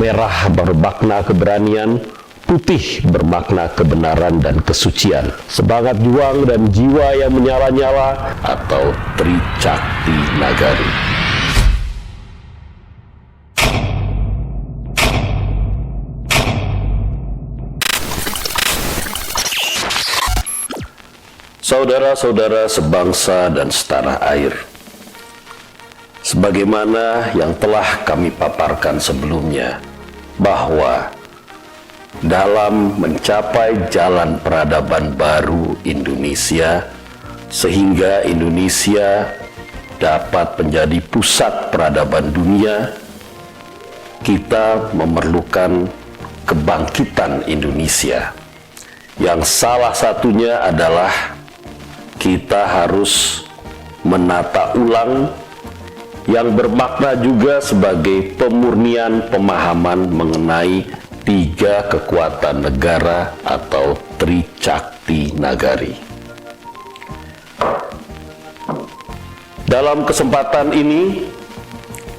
Merah bermakna keberanian, putih bermakna kebenaran dan kesucian. Semangat juang dan jiwa yang menyala-nyala atau Tricakti Nagari. Saudara-saudara sebangsa dan setanah air, sebagaimana yang telah kami paparkan sebelumnya, bahwa dalam mencapai jalan peradaban baru Indonesia, sehingga Indonesia dapat menjadi pusat peradaban dunia, kita memerlukan kebangkitan Indonesia, yang salah satunya adalah kita harus menata ulang, yang bermakna juga sebagai pemurnian pemahaman mengenai tiga kekuatan negara atau Tricakti Nagari. Dalam kesempatan ini,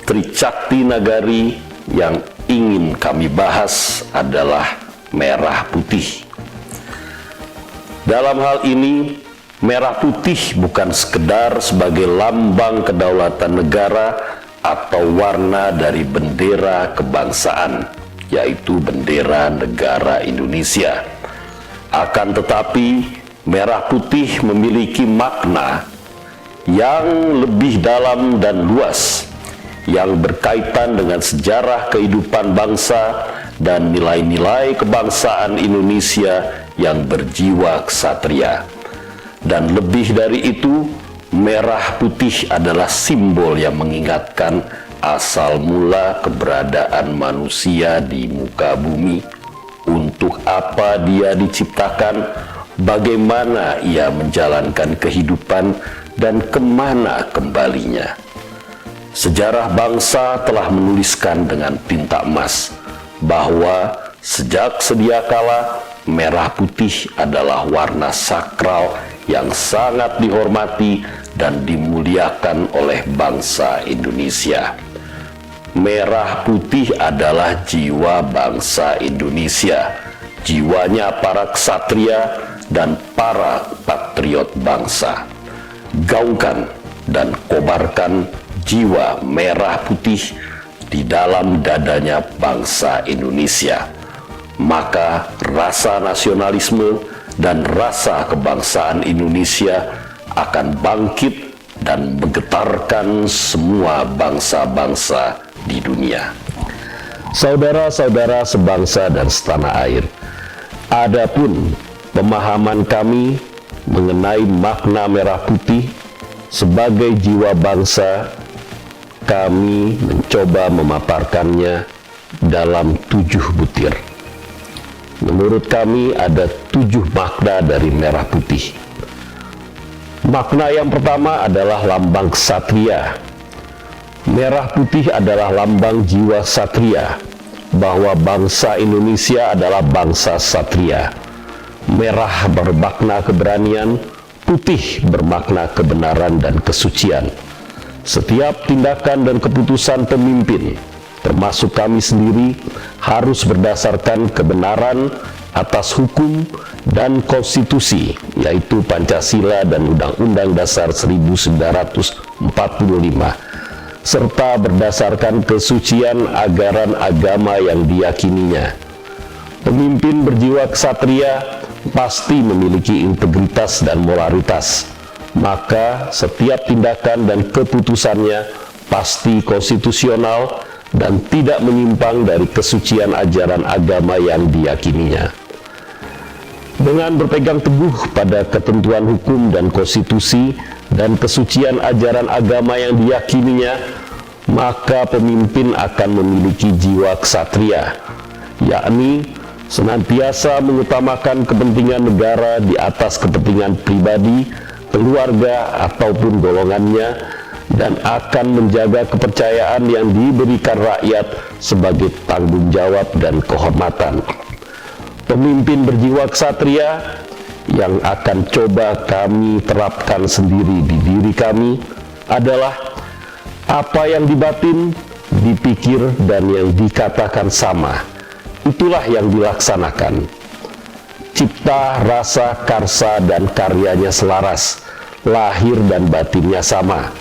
Tricakti Nagari yang ingin kami bahas adalah merah putih. Dalam hal ini, merah putih bukan sekedar sebagai lambang kedaulatan negara atau warna dari bendera kebangsaan, yaitu bendera negara Indonesia. Akan tetapi, merah putih memiliki makna yang lebih dalam dan luas, yang berkaitan dengan sejarah kehidupan bangsa dan nilai-nilai kebangsaan Indonesia yang berjiwa ksatria. Dan lebih dari itu, merah putih adalah simbol yang mengingatkan asal mula keberadaan manusia di muka bumi, untuk apa dia diciptakan, bagaimana ia menjalankan kehidupan, dan kemana kembalinya. Sejarah bangsa telah menuliskan dengan tinta emas bahwa sejak sedia kala merah putih adalah warna sakral yang sangat dihormati dan dimuliakan oleh bangsa Indonesia. Merah putih adalah jiwa bangsa Indonesia, jiwanya para ksatria dan para patriot bangsa. Gaungkan dan kobarkan jiwa merah putih di dalam dadanya bangsa Indonesia. Maka rasa nasionalisme dan rasa kebangsaan Indonesia akan bangkit dan menggetarkan semua bangsa-bangsa di dunia. Saudara-saudara sebangsa dan setanah air, adapun pemahaman kami mengenai makna merah putih sebagai jiwa bangsa, kami mencoba memaparkannya dalam 7 butir. Menurut kami ada 7 makna dari merah putih. Makna yang pertama adalah lambang ksatria. Merah putih adalah lambang jiwa ksatria, bahwa bangsa Indonesia adalah bangsa ksatria. Merah bermakna keberanian, putih bermakna kebenaran dan kesucian. Setiap tindakan dan keputusan pemimpin, termasuk kami sendiri, harus berdasarkan kebenaran atas hukum dan konstitusi, yaitu Pancasila dan Undang-Undang Dasar 1945, serta berdasarkan kesucian ajaran agama yang diyakininya. Pemimpin berjiwa ksatria pasti memiliki integritas dan moralitas, maka setiap tindakan dan keputusannya pasti konstitusional dan tidak menyimpang dari kesucian ajaran agama yang diyakininya. Dengan berpegang teguh pada ketentuan hukum dan konstitusi dan kesucian ajaran agama yang diyakininya, maka pemimpin akan memiliki jiwa ksatria, yakni senantiasa mengutamakan kepentingan negara di atas kepentingan pribadi, keluarga, ataupun golongannya, dan akan menjaga kepercayaan yang diberikan rakyat sebagai tanggung jawab dan kehormatan. Pemimpin berjiwa ksatria yang akan coba kami terapkan sendiri di diri kami adalah apa yang di batin dipikir, dan yang dikatakan sama. Itulah yang dilaksanakan. Cipta, rasa, karsa, dan karyanya selaras, lahir dan batinnya sama.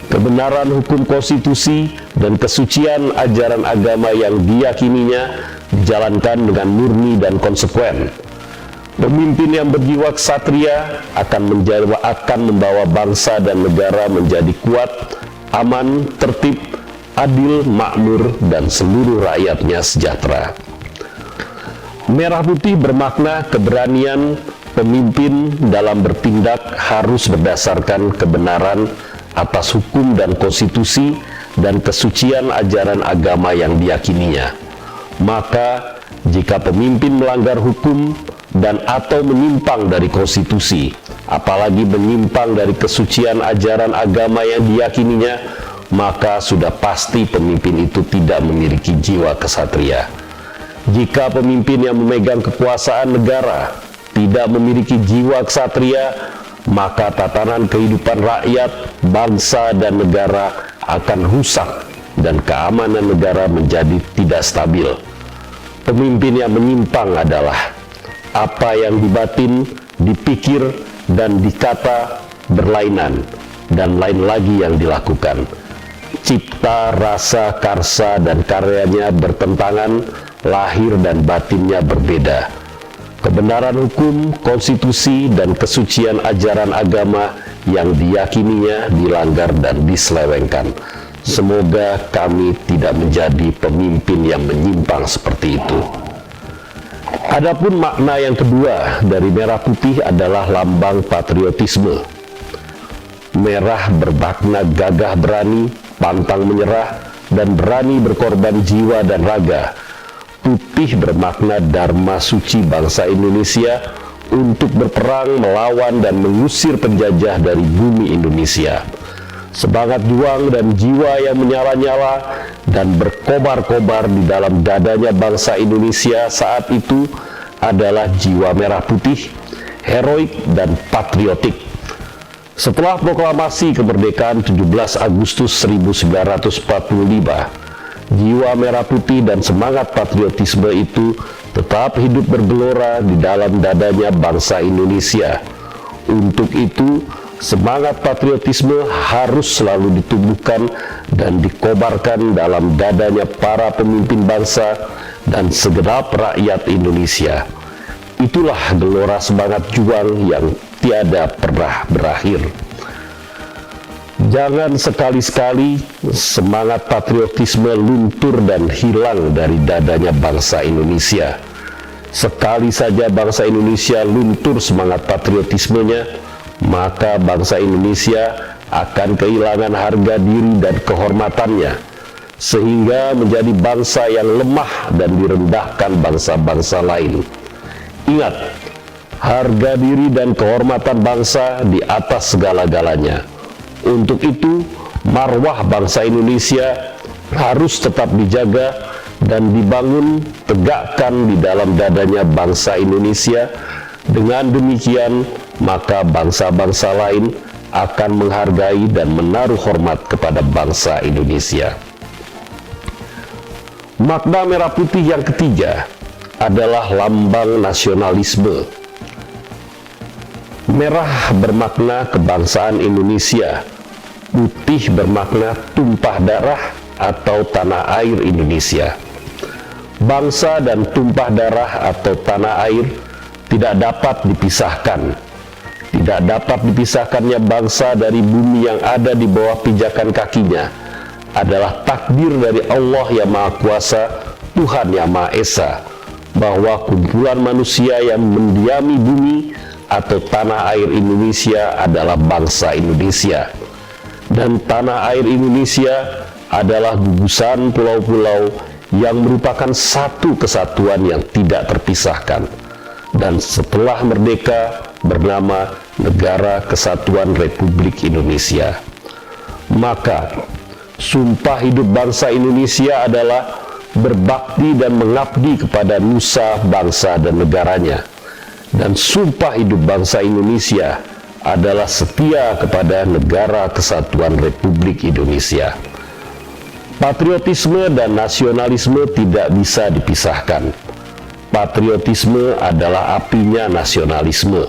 Kebenaran hukum konstitusi dan kesucian ajaran agama yang diyakininya dijalankan dengan murni dan konsekuen. Pemimpin yang berjiwa ksatria akan membawa bangsa dan negara menjadi kuat, aman, tertib, adil, makmur, dan seluruh rakyatnya sejahtera. Merah putih bermakna keberanian pemimpin dalam bertindak harus berdasarkan kebenaran atas hukum dan konstitusi dan kesucian ajaran agama yang diyakininya. Maka, jika pemimpin melanggar hukum dan atau menyimpang dari konstitusi, apalagi menyimpang dari kesucian ajaran agama yang diyakininya, maka sudah pasti pemimpin itu tidak memiliki jiwa kesatria. Jika pemimpin yang memegang kekuasaan negara tidak memiliki jiwa kesatria, maka tatanan kehidupan rakyat, bangsa, dan negara akan rusak dan keamanan negara menjadi tidak stabil. Pemimpin yang menyimpang adalah apa yang dibatin, dipikir, dan dikata berlainan, dan lain lagi yang dilakukan. Cipta, rasa, karsa, dan karyanya bertentangan, lahir dan batinnya berbeda. Kebenaran hukum, konstitusi, dan kesucian ajaran agama yang diyakininya dilanggar dan diselewengkan. Semoga kami tidak menjadi pemimpin yang menyimpang seperti itu. Adapun makna yang kedua dari merah putih adalah lambang patriotisme. Merah bermakna gagah berani, pantang menyerah, dan berani berkorban jiwa dan raga. Putih bermakna dharma suci bangsa Indonesia untuk berperang melawan dan mengusir penjajah dari bumi Indonesia. Semangat juang dan jiwa yang menyala-nyala dan berkobar-kobar di dalam dadanya bangsa Indonesia saat itu adalah jiwa merah putih, heroik dan patriotik. Setelah proklamasi kemerdekaan 17 Agustus 1945, jiwa merah putih dan semangat patriotisme itu tetap hidup bergelora di dalam dadanya bangsa Indonesia. Untuk itu, semangat patriotisme harus selalu ditumbuhkan dan dikobarkan dalam dadanya para pemimpin bangsa dan segenap rakyat Indonesia. Itulah gelora semangat juang yang tiada pernah berakhir. Jangan sekali-sekali semangat patriotisme luntur dan hilang dari dadanya bangsa Indonesia. Sekali saja bangsa Indonesia luntur semangat patriotismenya, maka bangsa Indonesia akan kehilangan harga diri dan kehormatannya, sehingga menjadi bangsa yang lemah dan direndahkan bangsa-bangsa lain. Ingat, harga diri dan kehormatan bangsa di atas segala-galanya. Untuk itu, marwah bangsa Indonesia harus tetap dijaga dan dibangun tegakkan di dalam dadanya bangsa Indonesia. Dengan demikian, maka bangsa-bangsa lain akan menghargai dan menaruh hormat kepada bangsa Indonesia. Makna merah putih yang ketiga adalah lambang nasionalisme. Merah bermakna kebangsaan Indonesia, putih bermakna tumpah darah atau tanah air Indonesia. Bangsa dan tumpah darah atau tanah air tidak dapat dipisahkan. Tidak dapat dipisahkannya bangsa dari bumi yang ada di bawah pijakan kakinya adalah takdir dari Allah yang Maha Kuasa, Tuhan yang Maha Esa, bahwa kumpulan manusia yang mendiami bumi atau tanah air Indonesia adalah bangsa Indonesia. Dan tanah air Indonesia adalah gugusan pulau-pulau yang merupakan satu kesatuan yang tidak terpisahkan. Dan setelah merdeka bernama Negara Kesatuan Republik Indonesia. Maka, sumpah hidup bangsa Indonesia adalah berbakti dan mengabdi kepada nusa, bangsa, dan negaranya. Dan sumpah hidup bangsa Indonesia adalah setia kepada Negara Kesatuan Republik Indonesia. Patriotisme dan nasionalisme tidak bisa dipisahkan. Patriotisme adalah apinya nasionalisme.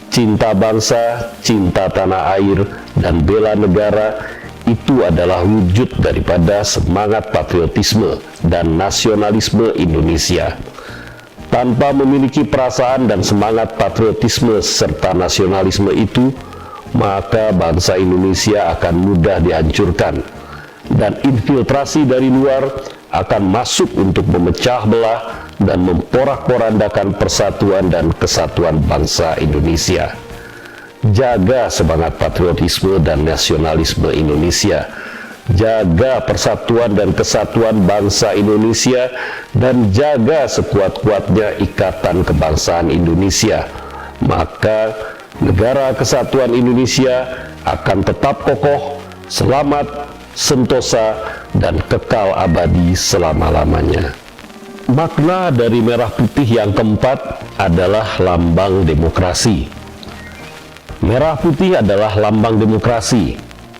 Cinta bangsa, cinta tanah air, dan bela negara itu adalah wujud daripada semangat patriotisme dan nasionalisme Indonesia. Tanpa memiliki perasaan dan semangat patriotisme serta nasionalisme itu, maka bangsa Indonesia akan mudah dihancurkan, dan infiltrasi dari luar akan masuk untuk memecah belah dan memporak-porandakan persatuan dan kesatuan bangsa Indonesia. Jaga semangat patriotisme dan nasionalisme Indonesia. Jaga persatuan dan kesatuan bangsa Indonesia, dan jaga sekuat-kuatnya ikatan kebangsaan Indonesia. Maka negara kesatuan Indonesia akan tetap kokoh, selamat, sentosa, dan kekal abadi selama-lamanya. Makna dari merah putih yang keempat adalah lambang demokrasi. Merah putih adalah lambang demokrasi.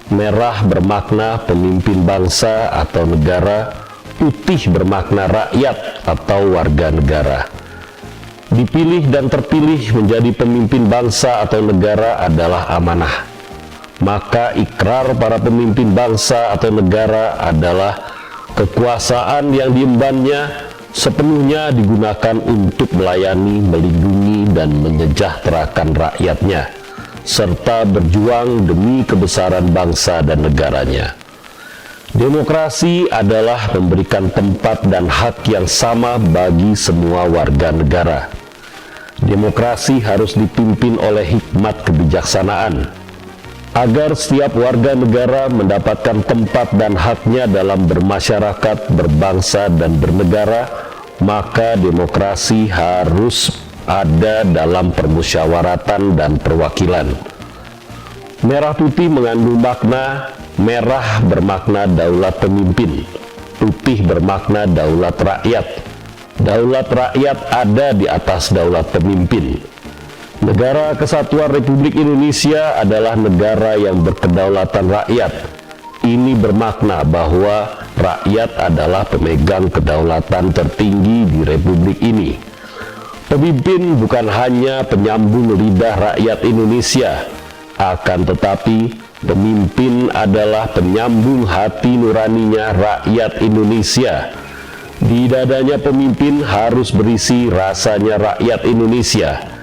Merah bermakna pemimpin bangsa atau negara, putih bermakna rakyat atau warga negara. Dipilih dan terpilih menjadi pemimpin bangsa atau negara adalah amanah. Maka ikrar para pemimpin bangsa atau negara adalah kekuasaan yang diembannya sepenuhnya digunakan untuk melayani, melindungi, dan menyejahterakan rakyatnya, serta berjuang demi kebesaran bangsa dan negaranya. Demokrasi adalah memberikan tempat dan hak yang sama bagi semua warga negara. Demokrasi harus dipimpin oleh hikmat kebijaksanaan, agar setiap warga negara mendapatkan tempat dan haknya dalam bermasyarakat, berbangsa, dan bernegara. Maka demokrasi harus ada dalam permusyawaratan dan perwakilan. Merah putih mengandung makna: merah bermakna daulat pemimpin, putih bermakna daulat rakyat. Daulat rakyat ada di atas daulat pemimpin. Negara Kesatuan Republik Indonesia adalah negara yang berkedaulatan rakyat. Ini bermakna bahwa rakyat adalah pemegang kedaulatan tertinggi di republik ini. Pemimpin bukan hanya penyambung lidah rakyat Indonesia, akan tetapi pemimpin adalah penyambung hati nuraninya rakyat Indonesia. Di dadanya pemimpin harus berisi rasanya rakyat Indonesia.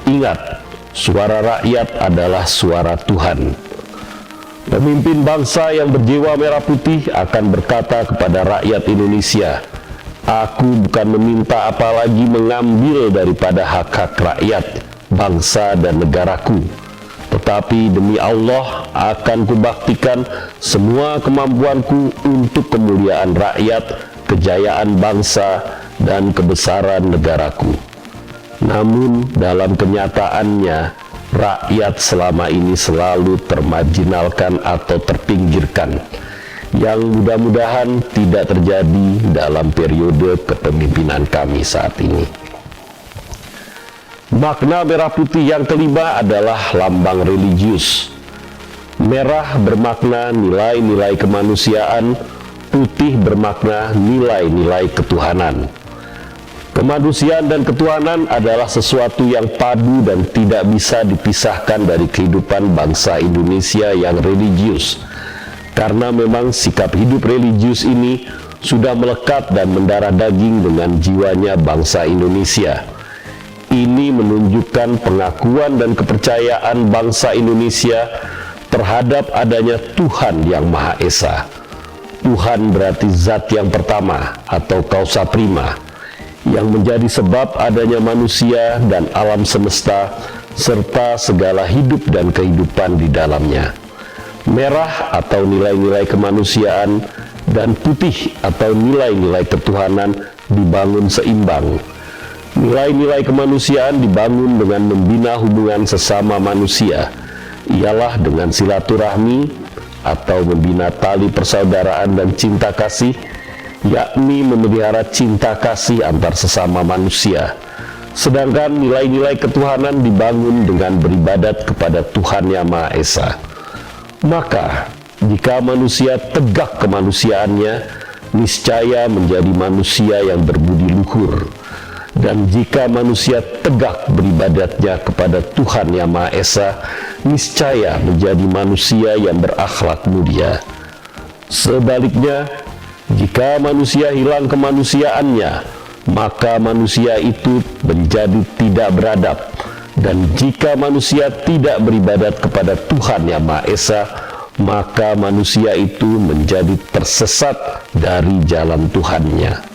Ingat, suara rakyat adalah suara Tuhan. Pemimpin bangsa yang berjiwa merah putih akan berkata kepada rakyat Indonesia, "Aku bukan meminta apalagi mengambil daripada hak-hak rakyat, bangsa, dan negaraku. Tetapi demi Allah akan kubaktikan semua kemampuanku untuk kemuliaan rakyat, kejayaan bangsa, dan kebesaran negaraku." Namun dalam kenyataannya, rakyat selama ini selalu termarginalkan atau terpinggirkan, yang mudah-mudahan tidak terjadi dalam periode kepemimpinan kami saat ini. Makna merah putih yang kelima adalah lambang religius. Merah bermakna nilai-nilai kemanusiaan, putih bermakna nilai-nilai ketuhanan. Kemanusiaan dan ketuhanan adalah sesuatu yang padu dan tidak bisa dipisahkan dari kehidupan bangsa Indonesia yang religius. Karena memang sikap hidup religius ini sudah melekat dan mendarah daging dengan jiwanya bangsa Indonesia. Ini menunjukkan pengakuan dan kepercayaan bangsa Indonesia terhadap adanya Tuhan yang Maha Esa. Tuhan berarti zat yang pertama atau causa prima, yang menjadi sebab adanya manusia dan alam semesta, serta segala hidup dan kehidupan di dalamnya. Merah atau nilai-nilai kemanusiaan, dan putih atau nilai-nilai ketuhanan dibangun seimbang. Nilai-nilai kemanusiaan dibangun dengan membina hubungan sesama manusia, ialah dengan silaturahmi atau membina tali persaudaraan dan cinta kasih, yakni memelihara cinta kasih antar sesama manusia. Sedangkan nilai-nilai ketuhanan dibangun dengan beribadat kepada Tuhan Yang Maha Esa. Maka Jika manusia tegak kemanusiaannya, niscaya menjadi manusia yang berbudi luhur. Dan jika manusia tegak beribadatnya kepada Tuhan Yang Maha Esa, niscaya menjadi manusia yang berakhlak mulia. Sebaliknya, jika manusia hilang kemanusiaannya, maka manusia itu menjadi tidak beradab. Dan jika manusia tidak beribadat kepada Tuhan Yang Maha Esa, maka manusia itu menjadi tersesat dari jalan Tuhannya.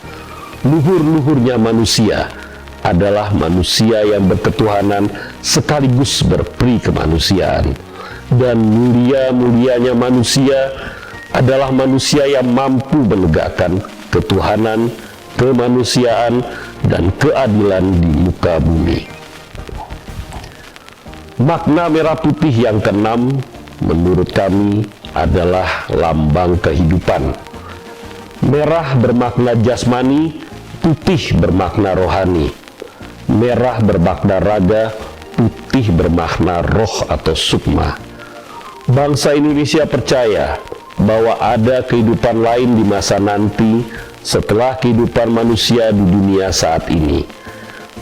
Luhur-luhurnya manusia adalah manusia yang berketuhanan sekaligus berperi kemanusiaan. Dan mulia-mulianya manusia adalah manusia yang mampu menegakkan ketuhanan, kemanusiaan, dan keadilan di muka bumi. Makna merah putih yang keenam menurut kami adalah lambang kehidupan. Merah bermakna jasmani, putih bermakna rohani. Merah bermakna raga, putih bermakna roh atau sukma. Bangsa Indonesia percaya bahwa ada kehidupan lain di masa nanti setelah kehidupan manusia di dunia saat ini.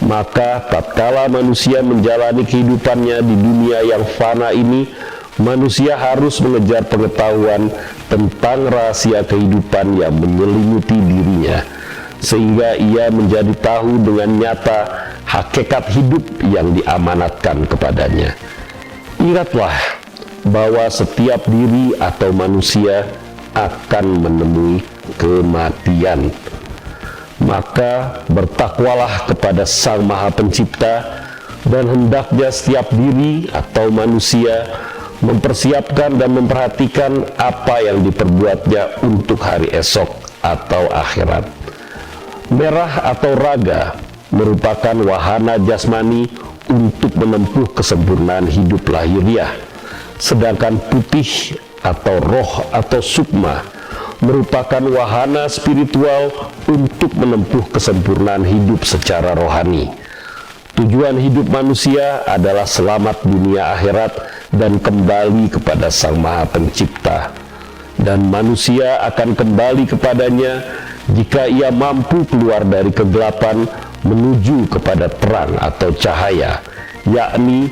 Maka tatkala manusia menjalani kehidupannya di dunia yang fana ini, manusia harus mengejar pengetahuan tentang rahasia kehidupan yang menyelimuti dirinya, sehingga ia menjadi tahu dengan nyata hakikat hidup yang diamanatkan kepadanya. Ingatlah bahwa setiap diri atau manusia akan menemui kematian. Maka bertakwalah kepada Sang Maha Pencipta, dan hendaknya setiap diri atau manusia mempersiapkan dan memperhatikan apa yang diperbuatnya untuk hari esok atau akhirat. Merah atau raga merupakan wahana jasmani untuk menempuh kesempurnaan hidup lahiriah, sedangkan putih atau roh atau sukma merupakan wahana spiritual untuk menempuh kesempurnaan hidup secara rohani. Tujuan hidup manusia adalah selamat dunia akhirat dan kembali kepada Sang Maha Pencipta. Dan manusia akan kembali kepadanya jika ia mampu keluar dari kegelapan menuju kepada terang atau cahaya, yakni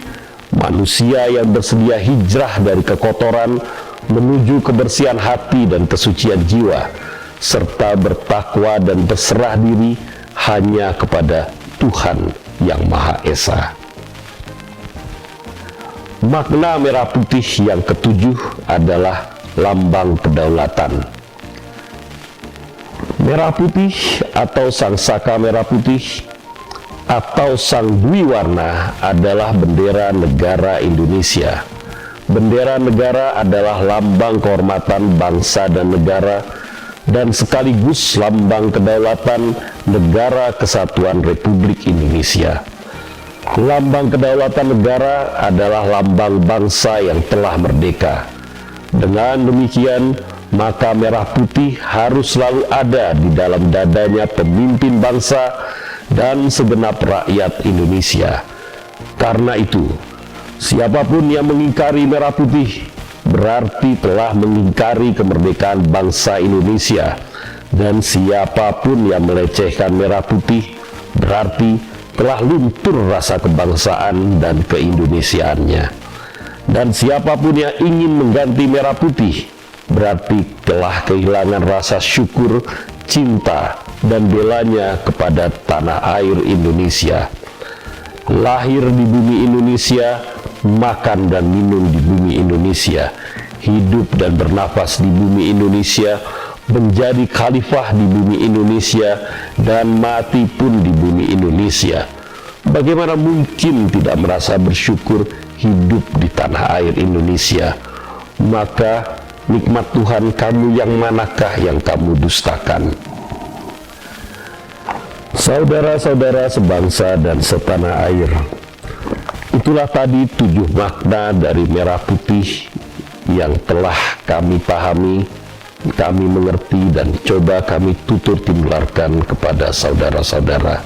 manusia yang bersedia hijrah dari kekotoran menuju kebersihan hati dan kesucian jiwa, serta bertakwa dan berserah diri hanya kepada Tuhan Yang Maha Esa. Makna merah putih yang ketujuh adalah lambang kedaulatan. Merah putih atau sang saka merah putih atau sang dwi warna adalah bendera negara Indonesia. Bendera negara adalah lambang kehormatan bangsa dan negara, dan sekaligus lambang kedaulatan Negara Kesatuan Republik Indonesia. Lambang kedaulatan negara adalah lambang bangsa yang telah merdeka. Dengan demikian, maka merah putih harus selalu ada di dalam dadanya pemimpin bangsa dan segenap rakyat Indonesia. Karena itu, siapapun yang mengingkari merah putih berarti telah mengingkari kemerdekaan bangsa Indonesia, dan siapapun yang melecehkan merah putih berarti telah luntur rasa kebangsaan dan keindonesiaannya. Dan siapapun yang ingin mengganti merah putih berarti telah kehilangan rasa syukur, cinta, dan belanya kepada tanah air Indonesia. Lahir di bumi Indonesia, makan dan minum di bumi Indonesia, hidup dan bernafas di bumi Indonesia, menjadi khalifah di bumi Indonesia, dan mati pun di bumi Indonesia. Bagaimana mungkin tidak merasa bersyukur hidup di tanah air Indonesia? Maka nikmat Tuhan kamu yang manakah yang kamu dustakan? Saudara-saudara sebangsa dan setanah air, itulah tadi 7 makna dari merah putih yang telah kami pahami, kami mengerti, dan coba kami tutur timularkan kepada saudara-saudara.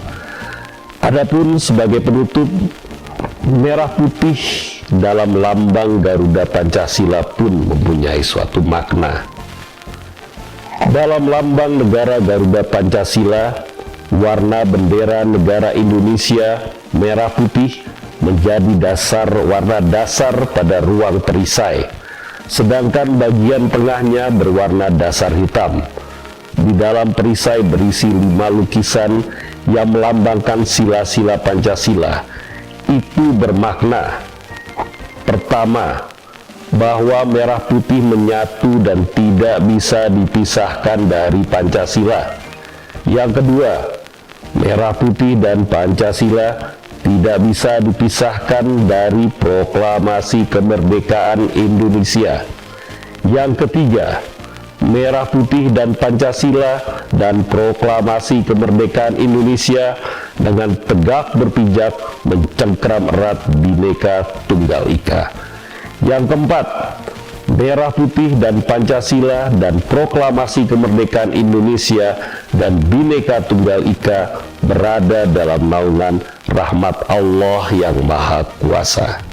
Adapun sebagai penutup, merah putih dalam lambang Garuda Pancasila pun mempunyai suatu makna. Dalam lambang negara Garuda Pancasila, warna bendera negara Indonesia merah putih menjadi warna dasar pada ruang perisai, sedangkan bagian tengahnya berwarna dasar hitam. Di dalam perisai berisi 5 lukisan yang melambangkan sila-sila Pancasila. Itu bermakna, pertama, bahwa merah putih menyatu dan tidak bisa dipisahkan dari Pancasila. Yang kedua, merah putih dan Pancasila tidak bisa dipisahkan dari proklamasi kemerdekaan Indonesia. Yang ketiga, merah putih dan Pancasila dan proklamasi kemerdekaan Indonesia dengan tegak berpijak mencengkram erat Bhinneka Tunggal Ika. Yang keempat, merah putih dan Pancasila dan proklamasi kemerdekaan Indonesia dan Bhinneka Tunggal Ika berada dalam naungan rahmat Allah yang Maha Kuasa.